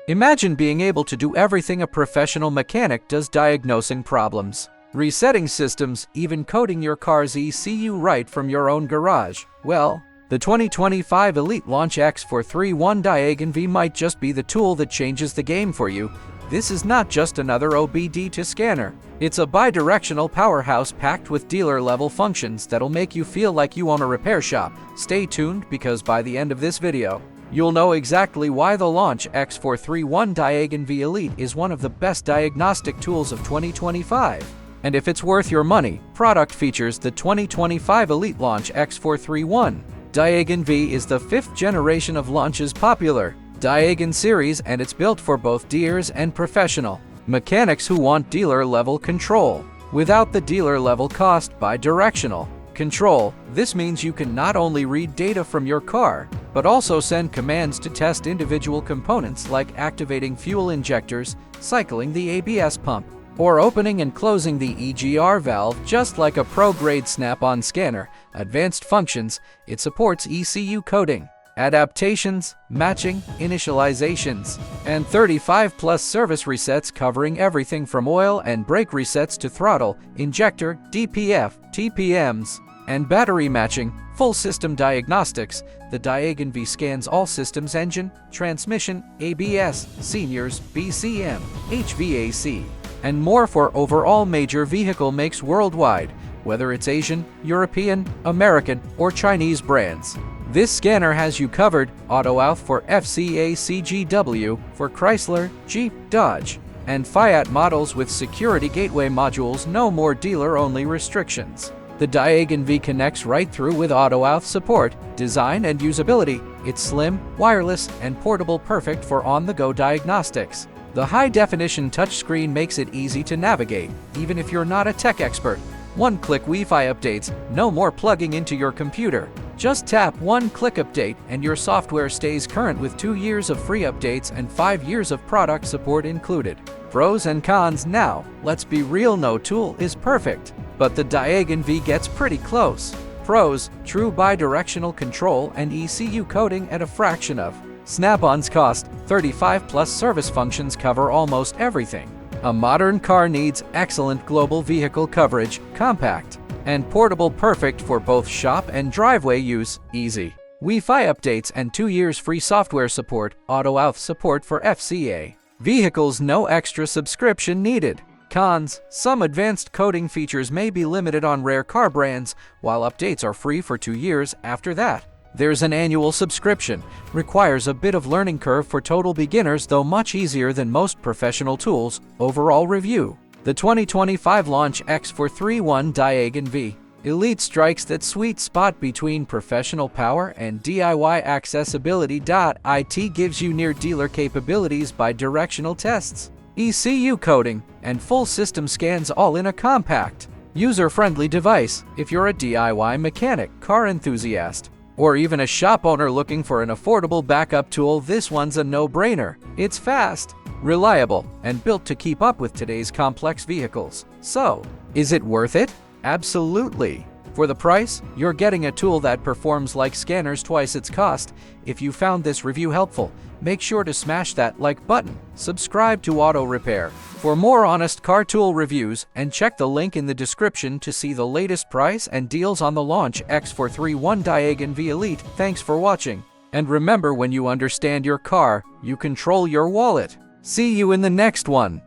Imagine being able to do everything a professional mechanic does: diagnosing problems, resetting systems, even coding your car's ECU right from your own garage. Well, the 2025 Elite Launch X431 Diagun V might just be the tool that changes the game for you. This is not just another OBD2 scanner. It's a bi-directional powerhouse packed with dealer-level functions that'll make you feel like you own a repair shop. Stay tuned, because by the end of this video, you'll know exactly why the Launch X431 Diagun V Elite is one of the best diagnostic tools of 2025. And if it's worth your money. Product features: the 2025 Elite Launch X431 Diagun V is the 5th generation of Launch's popular Diagun series, and it's built for both dealers and professional mechanics who want dealer-level control without the dealer-level cost. Bi-directional control. This means you can not only read data from your car, but also send commands to test individual components, like activating fuel injectors, cycling the ABS pump, or opening and closing the EGR valve, just like a pro-grade snap-on scanner. Advanced functions: it supports ECU coding, adaptations, matching, initializations, and 35+ service resets covering everything from oil and brake resets to throttle, injector, DPF, TPMs, and battery matching. Full system diagnostics: the Diagun V scans all systems: engine, transmission, ABS, seniors, BCM, HVAC, and more for overall major vehicle makes worldwide, whether it's Asian, European, American, or Chinese brands. This scanner has you covered. Auto-Auth for FCA CGW for Chrysler, Jeep, Dodge, and Fiat models with security gateway modules. No more dealer-only restrictions. The Diagun V connects right through with Auto-Auth support. Design and usability: it's slim, wireless, and portable, perfect for on-the-go diagnostics. The high-definition touchscreen makes it easy to navigate, even if you're not a tech expert. One-click Wi-Fi updates: no more plugging into your computer. Just tap one-click update and your software stays current with 2 years of free updates and 5 years of product support included. Pros and cons. Now, let's be real, no tool is perfect, but the Diagun V gets pretty close. Pros: true bi-directional control and ECU coding at a fraction of Snap-on's cost. 35+ service functions cover almost everything a modern car needs. Excellent global vehicle coverage, compact and portable, perfect for both shop and driveway use. Easy Wi-Fi updates and 2 years free software support. Auto-Auth support for FCA vehicles, no extra subscription needed. Cons: some advanced coding features may be limited on rare car brands, while updates are free for 2 years. After that, there's an annual subscription. Requires a bit of learning curve for total beginners, though much easier than most professional tools. Overall review: the 2025 Launch X431 Diagun V Elite strikes that sweet spot between professional power and DIY accessibility. It gives you near dealer capabilities by directional tests, ECU coding, and full system scans, all in a compact, user-friendly device. If you're a DIY mechanic, car enthusiast, or even a shop owner looking for an affordable backup tool, this one's a no-brainer. It's fast, reliable, and built to keep up with today's complex vehicles. So, is it worth it? Absolutely. For the price, you're getting a tool that performs like scanners twice its cost. If you found this review helpful, make sure to smash that like button, subscribe to Auto Repair for more honest car tool reviews, and check the link in the description to see the latest price and deals on the Launch X431 Diagun V Elite. Thanks for watching, and remember, when you understand your car, you control your wallet. See you in the next one.